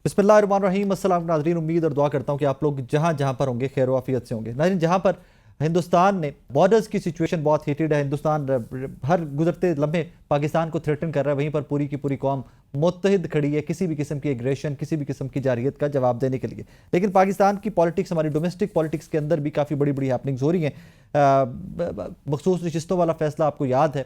बिस्मिल्लाहिर्रहमानिर्रहीम। अस्सलाम नाज़रीन, उम्मीद और दुआ करता हूँ कि आप लोग जहाँ जहाँ पर होंगे खैर आफियत से होंगे। नाज़रीन, जहाँ पर हिंदुस्तान ने बॉर्डर्स की सिचुएशन बहुत हीटेड है, हिंदुस्तान हर गुजरते लम्हे पाकिस्तान को थ्रेटन कर रहा है, वहीं पर पूरी की पूरी कौम मुत्तहिद खड़ी है किसी भी किस्म की एग्रेशन, किसी भी किस्म की जारियत का जवाब देने के लिए। लेकिन पाकिस्तान की पॉलिटिक्स, हमारी डोमेस्टिक पॉलिटिक्स के अंदर भी काफ़ी बड़ी बड़ी हैपनिंग्स हो रही हैं। मखसूस नशिस्तों वाला फैसला आपको याद है,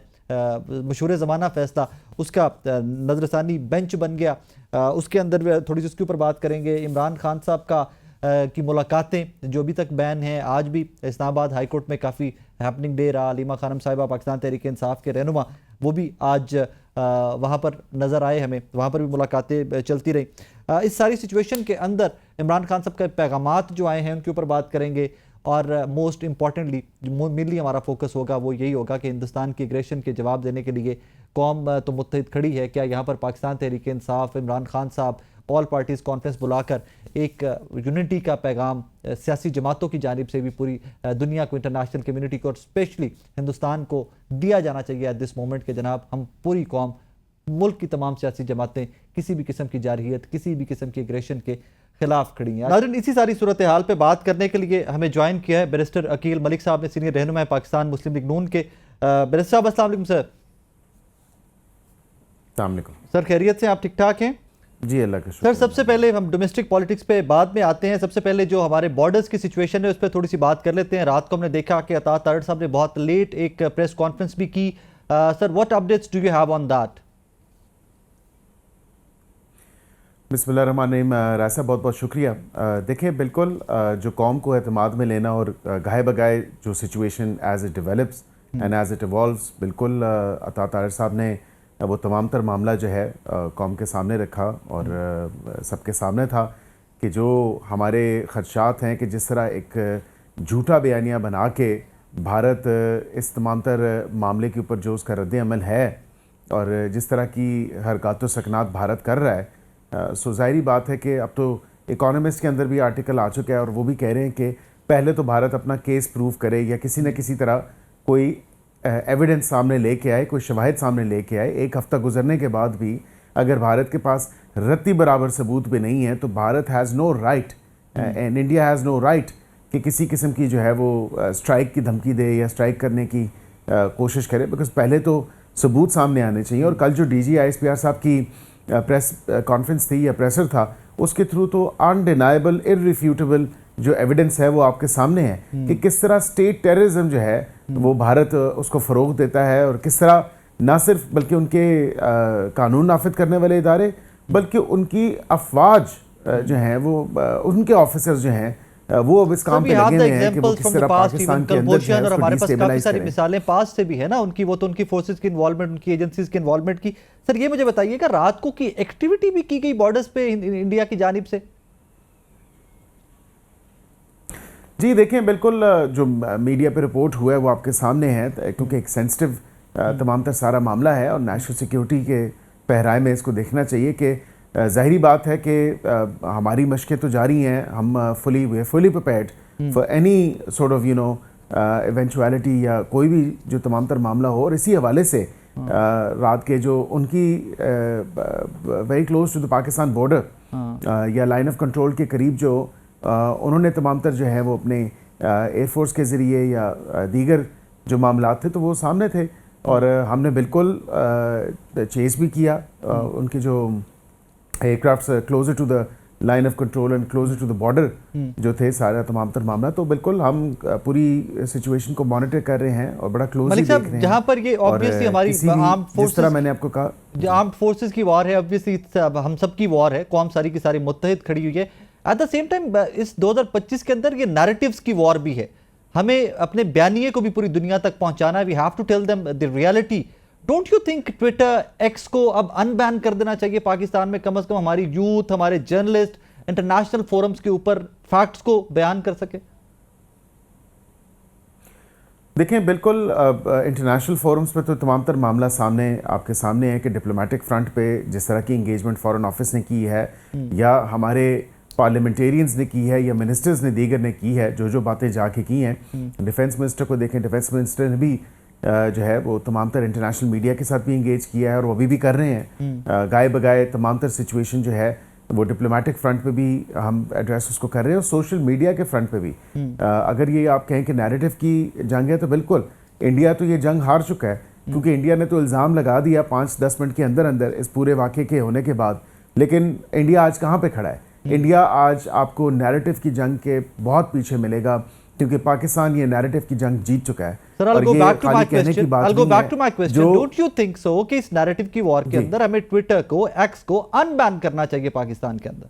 मशहूर ज़माना फैसला, उसका नजरसानी बेंच बन गया। उसके अंदर थोड़ी सी उसके ऊपर बात करेंगे। इमरान खान साहब का की मुलाकातें जो अभी तक बैन हैं, आज भी इस्लामाबाद हाई कोर्ट में काफ़ी हैपनिंग डे रहा। अलीमा खानम साहिबा पाकिस्तान तहरीक इंसाफ के रहनुमा, वो भी आज वहाँ पर नज़र आए हमें, वहाँ पर भी मुलाकातें चलती रही। इस सारी सिचुएशन के अंदर इमरान खान साहब के पैगामात जो आए हैं उनके ऊपर बात करेंगे। और मोस्ट इम्पॉर्टेंटली जो मेनली हमारा फोकस होगा वो यही होगा कि हिंदुस्तान की एग्रेशन के जवाब देने के लिए कौम तो मुत्तहिद खड़ी है। क्या यहाँ पर पाकिस्तान तहरीक इंसाफ, इमरान खान साहब ऑल पार्टीज़ कॉन्फ्रेंस बुलाकर एक यूनिटी का पैगाम सियासी जमातों की जानिब से भी पूरी दुनिया को, इंटरनेशनल कम्युनिटी को और स्पेशली हिंदुस्तान को दिया जाना चाहिए एट दिस मोमेंट के जनाब हम पूरी कौम, मुल्क की तमाम सियासी जमातें किसी भी किस्म की जारहियत, किसी भी किस्म की एग्रेशन के खिलाफ खड़ी हैं। नाज़रीन, इसी सारी सूरत हाल पे बात करने के लिए हमें ज्वाइन किया है बैरिस्टर अकील मलिक साहब ने, सीनियर रहनुमा है पाकिस्तान मुस्लिम लीग नून के। बैरिस्टर साहब अस्सलाम वालेकुम सर। सर खैरियत से, आप ठीक ठाक हैं? जी अल्लाह का शुक्र। सर सबसे पहले हम डोमेस्टिक पॉलिटिक्स पे बाद में आते हैं। सबसे पहले जो हमारे बॉर्डर्स की सिचुएशन है उस पर थोड़ी सी बात कर लेते हैं। रात को हमने देखा कि अता तारड़ साहब ने बहुत लेट एक प्रेस कॉन्फ्रेंस भी की। Sir what updates do you have on that? बिस्मिल्लाहिर्रहमानिर्रहीम। रायसा बहुत बहुत शुक्रिया। देखिए बिल्कुल जो कौम को एतमाद में लेना और गाहे बगाए जो situation as it develops and as it evolves, बिल्कुल अता तारड़ साहब ने वो तमाम तर मामला जो है कौम के सामने रखा और सबके सामने था कि जो हमारे ख़दशात हैं कि जिस तरह एक झूठा बयानिया बना के भारत इस तमाम तर मामले के ऊपर जो उसका रद्द अमल है और जिस तरह की हरकत व सकनात भारत कर रहा है, सो ज़ाहिरी बात है कि अब तो इकोनॉमिस्ट के अंदर भी आर्टिकल आ चुका है और वो भी कह रहे हैं कि पहले तो भारत अपना केस प्रूव करे या किसी न किसी तरह कोई एविडेंस सामने लेके आए, कोई शवाहिद सामने लेके आए। एक हफ़्ता गुजरने के बाद भी अगर भारत के पास रत्ती बराबर सबूत भी नहीं है तो Bharat has no right and India has no right कि किसी किस्म की जो है वो स्ट्राइक की धमकी दे या स्ट्राइक करने की कोशिश करे, बिकॉज पहले तो सबूत सामने आने चाहिए। और कल जो DG/ISPR साहब की प्रेस कॉन्फ्रेंस थी या प्रेसर था, उसके थ्रू तो अनडिनाइबल इररिफ्यूटेबल जो एविडेंस है वो आपके सामने है कि किस तरह स्टेट टेररिज्म जो है वो भारत उसको फ़रोग़ देता है और किस तरह ना सिर्फ बल्कि उनके कानून नाफिज करने वाले इदारे बल्कि उनकी अफवाज जो हैं वो उनके ऑफिसर्स जो हैं वो अब इस काम पे लगे हुए हैं कि वो किस तरह पाकिस्तान के अंदर जो है उसको डिस्टेबलाइज करें। मिसालें पास से भी है ना उनकी, वो तो उनकी फोर्सेस की इन्वॉल्वमेंट, उनकी एजेंसीज की इन्वॉल्वमेंट की। सर ये मुझे बताइएगा, रात को की एक्टिविटी भी की गई बॉर्डर्स पे इंडिया की जानिब से? जी देखें, बिल्कुल जो मीडिया पे रिपोर्ट हुआ है वो आपके सामने है, क्योंकि एक सेंसिटिव तमाम तर सारा मामला है और नेशनल सिक्योरिटी के पहराए में इसको देखना चाहिए कि ज़ाहिरी बात है कि हमारी मशक़ें तो जारी हैं, हम fully prepared for any sort of eventuality या कोई भी जो तमाम तर मामला हो। और इसी हवाले से रात के जो उनकी very close to the Pakistan border या लाइन ऑफ कंट्रोल के करीब जो उन्होंने तमाम तर जो है वो अपने एयरफोर्स के ज़रिए या दीगर जो मामला थे तो वो सामने थे और हमने बिल्कुल चेस भी किया उनके जो aircrafts closer to the line of control and closer to the border जो थे सारा तमाम तर मामला। तो बिल्कुल हम पूरी सिचुएशन को मॉनिटर कर रहे हैं और बड़ा क्लोजली देख रहे हैं। जहाँ पर ये ऑब्वियसली हमारी आर्म्ड फोर्सेस, जिस तरह मैंने आपको कहा, आर्म्ड फोर्सेस की वॉर है, ऑब्वियसली हम सब की वॉर है, कौम सारी की सारी मुत्तहिद खड़ी हुई है। एट द सेम टाइम इस 2025 के अंदर ये नैरेटिव्स की वॉर भी है। हमें अपने बयानिए को भी पूरी दुनिया तक पहुंचाना है। We have to tell them the reality. Don't you think Twitter, X को अब अनबैन कर देना चाहिए पाकिस्तान में? कम से कम हमारी यूथ, हमारे जर्नलिस्ट इंटरनेशनल फोरम्स के ऊपर फैक्ट्स को बयान कर सके। देखें बिल्कुल इंटरनेशनल फोरम्स पे तो तमाम तर मामला सामने आपके सामने है कि डिप्लोमेटिक फ्रंट पे जिस तरह की इंगेजमेंट फॉरेन ऑफिस ने की है या हमारे पार्लियामेंटेरियंस ने की है या मिनिस्टर्स ने दीगर ने की है, जो बातें जाके की हैं। डिफेंस मिनिस्टर को देखें, डिफेंस मिनिस्टर ने भी जो है वो तमाम तर इंटरनेशनल मीडिया के साथ भी इंगेज किया है और वो अभी भी कर रहे हैं। गाए बगाए तमाम तर सिचुएशन जो है वो डिप्लोमेटिक फ्रंट पे भी हम एड्रेस उसको कर रहे हैं और सोशल मीडिया के फ्रंट पे भी। अगर ये आप कहें कि नैरेटिव की जंग है तो बिल्कुल इंडिया तो ये जंग हार चुका है, क्योंकि इंडिया ने तो इल्ज़ाम लगा दिया 5-10 मिनट के अंदर अंदर इस पूरे वाक़े के होने के बाद। लेकिन इंडिया आज कहाँ पे खड़ा है? इंडिया आज आपको नैरेटिव की जंग के बहुत पीछे मिलेगा, क्योंकि पाकिस्तान ये नैरेटिव की जंग जीत चुका है। Sir, I'll go back to my question. जो Don't you think so कि इस नैरेटिव की वॉर के अंदर हमें ट्विटर को, एक्स को अनबैन करना चाहिए पाकिस्तान के अंदर?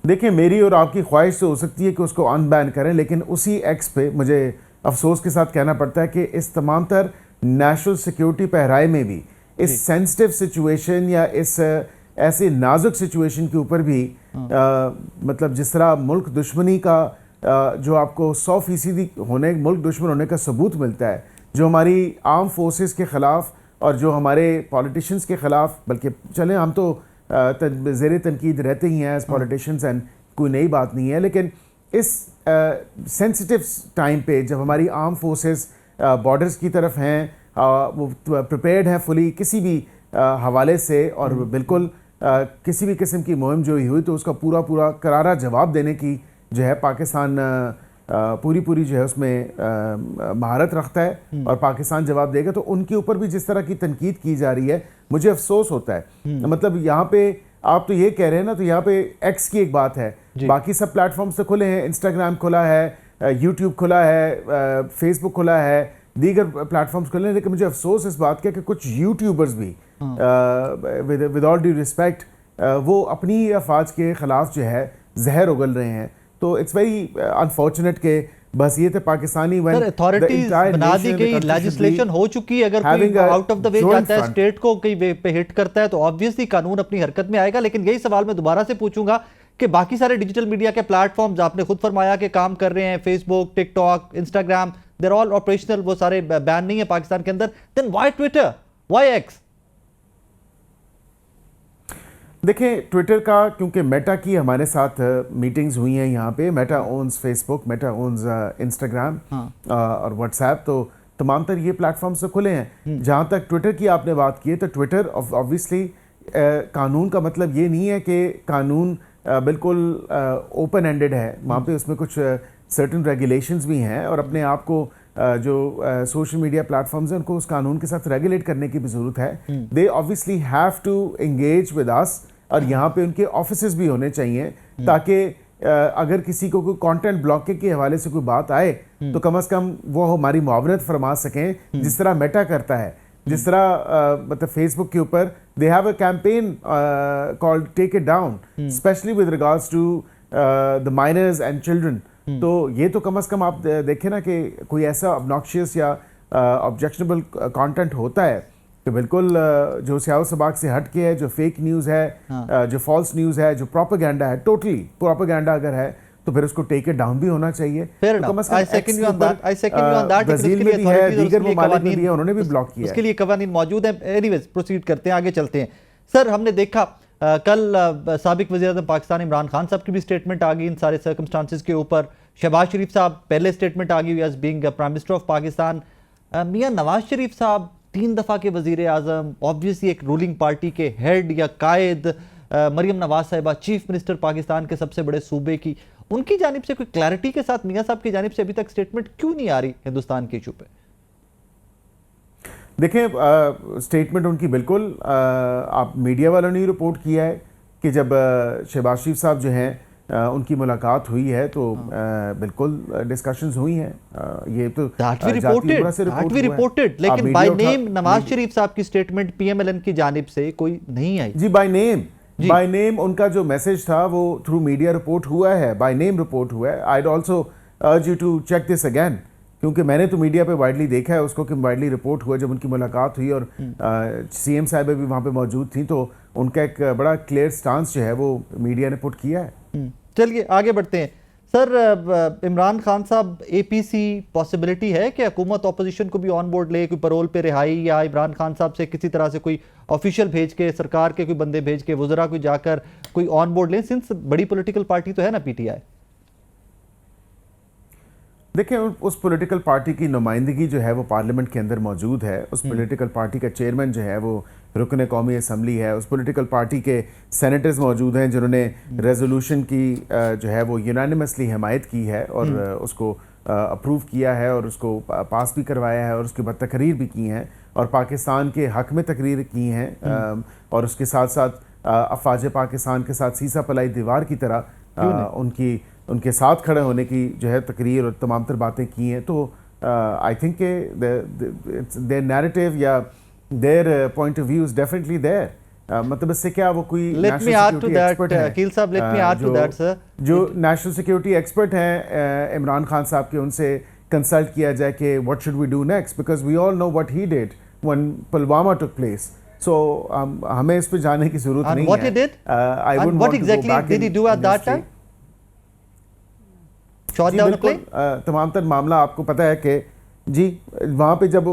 देखिए, मेरी और आपकी ख्वाहिश तो हो सकती है कि उसको अनबैन करें, लेकिन उसी एक्स पे मुझे अफसोस के साथ कहना पड़ता है कि इस तमाम तर नेशनल सिक्योरिटी पहराए में भी इस सेंसिटिव सिचुएशन या इस ऐसे नाजुक सिचुएशन के ऊपर भी मतलब जिस तरह मुल्क दुश्मनी का जो आपको 100% होने मुल्क दुश्मन होने का सबूत मिलता है, जो हमारी आर्म फोर्सेस के ख़िलाफ़ और जो हमारे पॉलिटिशियंस के ख़िलाफ़, बल्कि चलें हम तो ज़ेर तनकीद रहते ही हैं एज पॉलिटिशियंस एंड कोई नई बात नहीं है, लेकिन इस सेंसिटिव टाइम पे जब हमारी आर्म फोर्सेस बॉर्डर्स की तरफ हैं, वो प्रिपेयर्ड हैं फुली किसी भी हवाले से, और बिल्कुल किसी भी किस्म की मुहिम जो हुई तो उसका पूरा करारा जवाब देने की जो है पाकिस्तान पूरी जो है उसमें महारत रखता है और पाकिस्तान जवाब देगा। तो उनके ऊपर भी जिस तरह की तनकीद की जा रही है, मुझे अफसोस होता है। मतलब यहाँ पे आप तो ये कह रहे हैं ना, तो यहाँ पे एक्स की एक बात है, बाकी सब प्लेटफॉर्म्स तो खुले हैं, इंस्टाग्राम खुला है, यूट्यूब खुला है, फेसबुक खुला है, दीगर प्लेटफॉर्म्स खुले हैं, लेकिन मुझे अफसोस इस बात का कि कुछ यूट्यूबर्स भी विद ऑल ड्यू रिस्पेक्ट वो अपनी अफवाज के ख़िलाफ़ जो है जहर उगल रहे हैं। तो इट्स वेरी अनफॉर्चुनेट के बस ये थे पाकिस्तानी अथॉरिटीज बना दी गई, लेजिस्लेशन हो चुकी है, अगर कोई आउट ऑफ द वे जाता है, स्टेट को कहीं वे पे हिट करता है तो ऑब्वियसली कानून अपनी हरकत में आएगा। लेकिन यही सवाल मैं दोबारा से पूछूंगा कि बाकी सारे डिजिटल मीडिया के प्लेटफॉर्म्स आपने खुद फरमाया कि काम कर रहे हैं, Facebook, TikTok, Instagram, they're all operational, वो सारे बैन नहीं है पाकिस्तान के अंदर, then why Twitter, why X? देखिए, ट्विटर का क्योंकि मेटा की हमारे साथ मीटिंग्स हुई हैं यहाँ पे, Meta owns Facebook, Meta owns Instagram और व्हाट्सएप, तो तमाम तर ये प्लेटफॉर्म्स तो खुले हैं। जहाँ तक ट्विटर की आपने बात की है, तो ट्विटर ऑब्वियसली कानून का मतलब ये नहीं है कि कानून बिल्कुल ओपन एंडेड है, वहाँ पे उसमें कुछ सर्टेन रेगुलेशंस भी हैं, और अपने आप को जो सोशल मीडिया प्लेटफॉर्म्स हैं उनको उस कानून के साथ रेगुलेट करने की भी ज़रूरत है। They obviously have to engage with us, और यहाँ पे उनके ऑफिसेज भी होने चाहिए, ताकि अगर किसी को कोई कंटेंट ब्लॉकिंग के हवाले से कोई बात आए तो कम से कम वो हमारी मुआवनत फरमा सकें, जिस तरह मेटा करता है, जिस तरह मतलब फेसबुक के ऊपर they have a campaign called take it down, specially with regards to the minors and children. तो ये तो कम से कम आप देखें ना कि कोई ऐसा ऑब्नॉक्शियस या ऑब्जेक्शनेबल कंटेंट होता है कि बिल्कुल जो स्याह सबाक से हट के है, जो फेक न्यूज़ है, जो फॉल्स न्यूज़ है, जो प्रोपेगेंडा है, टोटली प्रोपेगेंडा अगर है तो फिर उसको टेक इट डाउन भी होना चाहिए। ब्राजील में भी है, दीगर ममालिक में भी है, उन्होंने भी ब्लॉक किया है। उसके लिए कवानीन मौजूद है। एनीवेज प्रोसीड करते हैं, आगे चलते हैं। सर, हमने देखा कल साबिक वज़ीर-ए-आज़म पाकिस्तान इमरान खान साहब की भी स्टेटमेंट आ गई इन सारे सर्कमस्टांसिस के ऊपर। शहबाज शरीफ साहब पहले स्टेटमेंट आ गई as being prime minister of Pakistan. मियां नवाज शरीफ साहब 3 दफ़ा के वज़ीर-ए-आज़म, ऑब्वियसली एक रूलिंग पार्टी के हेड या कायद, मरियम नवाज साहिबा चीफ मिनिस्टर पाकिस्तान के सबसे बड़े सूबे की, उनकी जानिब से कोई क्लैरिटी के साथ मियां साहब की जानिब से अभी तक स्टेटमेंट क्यों नहीं आ रही हिंदुस्तान के इशू पे? देखें, स्टेटमेंट उनकी बिल्कुल आप मीडिया वालों ने रिपोर्ट किया है कि जब शहबाज शरीफ साहब जो हैं उनकी मुलाकात हुई है तो बिल्कुल डिस्कशंस हुई हैं। ये तो रिपोर्टेड, लेकिन बाय नेम नवाज शरीफ साहब की स्टेटमेंट पीएमएलएन की जानिब से कोई नहीं आई। जी, बाय नेम उनका जो मैसेज था वो थ्रू मीडिया रिपोर्ट हुआ है, बाय नेम रिपोर्ट हुआ है। I also urge you to check this again, क्योंकि मैंने तो मीडिया पे वाइडली देखा है उसको कि वाइडली रिपोर्ट हुआ जब उनकी मुलाकात हुई और सीएम साहिबा भी वहाँ पे मौजूद थी, तो उनका एक बड़ा क्लियर स्टांस जो है वो मीडिया ने पुट किया है। चलिए आगे बढ़ते हैं। सर, इमरान खान साहब, एपीसी पॉसिबिलिटी है कि हुकूमत ऑपोजिशन को भी ऑन बोर्ड ले, कोई पैरोल पे रिहाई, या इमरान खान साहब से किसी तरह से कोई ऑफिशियल भेज के, सरकार के कोई बंदे भेज के, वज़रा को जाकर कोई ऑन बोर्ड लें, सिंस बड़ी पॉलिटिकल पार्टी तो है ना पीटीआई? देखिए, उस पॉलिटिकल पार्टी की नुमाइंदगी जो है वो पार्लियामेंट के अंदर मौजूद है। उस पॉलिटिकल पार्टी का चेयरमैन जो है वो रुकन कौमी असम्बली है, उस पॉलिटिकल पार्टी के सेनेटर्स मौजूद हैं जिन्होंने रेजोल्यूशन की जो है वो यूनानिमसली हिमायत की है और उसको अप्रूव किया है और उसको पास भी करवाया है और उसके बाद तकरीर भी की हैं और पाकिस्तान के हक में तकरीर की हैं और उसके साथ साथ अफवाज पाकिस्तान के साथ सीसा पलाई दीवार की तरह उनके साथ खड़े होने की जो है तकरीर और तमाम तर बातें की हैं। तो आई थिंक देयर नैरेटिव या their point of view is definitely there. मतलब इससे क्या वो कोई let me add to that Akeel साहब, let me add to that sir, जो नेशनल सिक्योरिटी एक्सपर्ट हैं इमरान खान साहब के, उनसे कंसल्ट किया जाए कि what should we do next, because we all know what he did when Pulwama took place. So हमें इस पे जाने की जरूरत नहीं है। What he did, I wouldn't what exactly did he do at that time? Shot down the plane? तमाम तर मामला आपको पता है कि जी वहाँ पे जब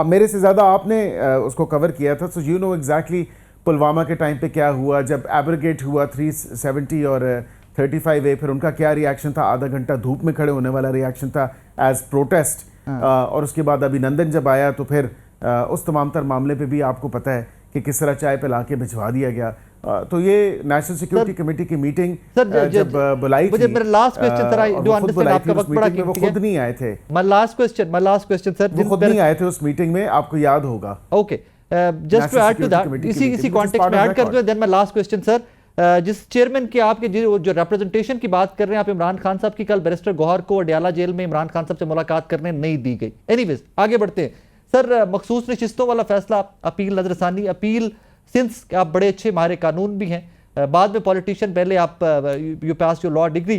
मेरे से ज़्यादा आपने उसको कवर किया था, so you know exactly Pulwama के टाइम पे क्या हुआ जब एब्रिगेट हुआ 370 और 35A, फिर उनका क्या रिएक्शन था, आधा घंटा धूप में खड़े होने वाला रिएक्शन था एज प्रोटेस्ट। और उसके बाद अभिनंदन जब आया तो फिर उस तमाम तर मामले पे भी आपको पता है कि किस तरह चाय पिला के भिजवा दिया गया। तो ये नेशनल सिक्योरिटी कमेटी की मीटिंग जब बुलाई थी, मेरा last question sir, I do understand आपका वक्त बड़ा कीमती है, वो खुद नहीं आए थे। माय लास्ट क्वेश्चन सर, वो खुद नहीं आए थे उस मीटिंग में, आपको याद होगा। Okay, just to add to that, इसी कॉन्टेक्स्ट में ऐड कर दो, then my last question sir, जिस चेयरमैन की आपके जो रिप्रेजेंटेशन की बात कर रहे हैं आप इमरान खान साहब की, कल बैरिस्टर गौहर को अडयाला जेल में इमरान खान साहब से मुलाकात करने नहीं दी गई। एनीवेज आगे बढ़ते हैं सर, मखसूस नशिस्तों वाला फैसला, अपील नजरसानी अपील, सिंस आप बड़े अच्छे माहिर कानून भी हैं, बाद में पॉलिटिशियन, पहले आप you pass your law degree,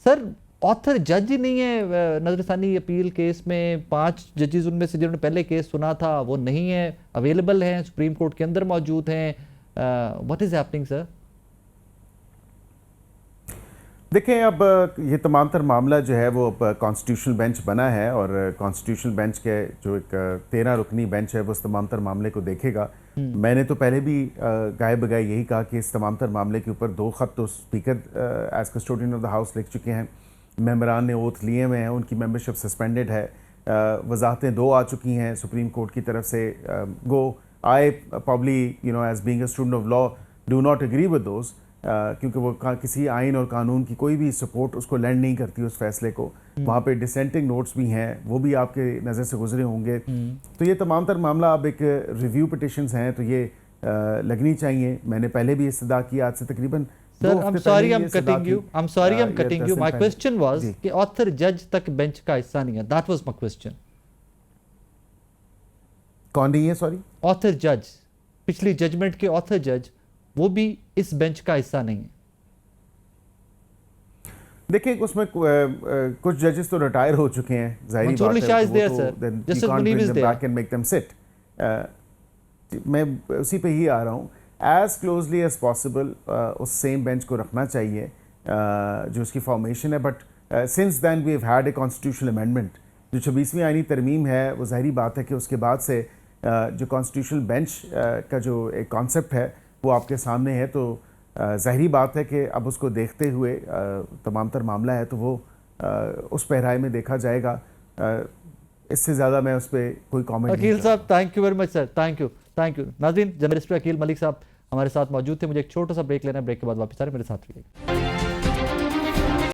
sir author जज ही नहीं है नजरसानी अपील केस में। 5 जजेस उनमें से जिन्होंने पहले केस सुना था वो नहीं है, अवेलेबल हैं, सुप्रीम कोर्ट के अंदर मौजूद हैं। What is happening sir? देखें, अब ये तमाम तर मामला जो है वो अब कॉन्स्टिट्यूशनल बेंच बना है और कॉन्स्टिट्यूशनल बेंच के जो एक 13 रुकनी बेंच है वो इस तमाम तर मामले को देखेगा। मैंने तो पहले भी गाय बगाए यही कहा कि इस तमाम तर मामले के ऊपर 2 खत तो speaker as custodian of the house लिख चुके हैं, मेंबरान ने ओथ लिए हुए हैं, उनकी मेंबरशिप सस्पेंडेड है, वजाहतें 2 आ चुकी हैं सुप्रीम कोर्ट की तरफ से। Go I probably as being a student of law do not agree with those, क्योंकि वो किसी आइन और कानून की कोई भी सपोर्ट उसको लैंड नहीं करती उस फैसले को। वहाँ पे डिसेंटिंग नोट्स भी हैं, वो भी आपके नज़र से गुजरे होंगे। तो ये तमाम तर मामला अब एक रिव्यू पिटिशंस हैं, तो ये लगनी चाहिए। मैंने पहले भी इस्तदा किया, आज से तकरीबन sir, I'm sorry I'm cutting you. My question was कि ऑथर जज तक बेंच का हिस्सा नहीं है, that was my question. कौन नहीं है? सॉरी, ऑथर जज, पिछली जजमेंट के ऑथर जज, वो भी इस बेंच का हिस्सा नहीं है। देखिए, उसमें कुछ जजेस तो रिटायर हो चुके हैं, जाहिर बात है, मैं उसी पे ही आ रहा हूँ। एज क्लोजली एज पॉसिबल उस सेम बेंच को रखना चाहिए जो उसकी फॉर्मेशन है, but since then we have had a constitutional amendment. जो 26वीं आईनी तरमीम है, वो जाहिर बात है कि उसके बाद से जो कॉन्स्टिट्यूशनल बेंच का जो एक कॉन्सेप्ट है वो आपके सामने है, तो ज़ाहिरी बात है कि अब उसको देखते हुए तमाम तर मामला है तो वो उस पहराए में देखा जाएगा। इससे ज़्यादा मैं उस पर कोई कमेंट। अकील साहब, thank you very much sir, thank you. नाज़रीन, जर्नलिस्ट अकील मलिक साहब हमारे साथ मौजूद थे। मुझे एक छोटा सा ब्रेक लेना है, ब्रेक के बाद वापस आ रहे, मेरे साथ रहिएगा।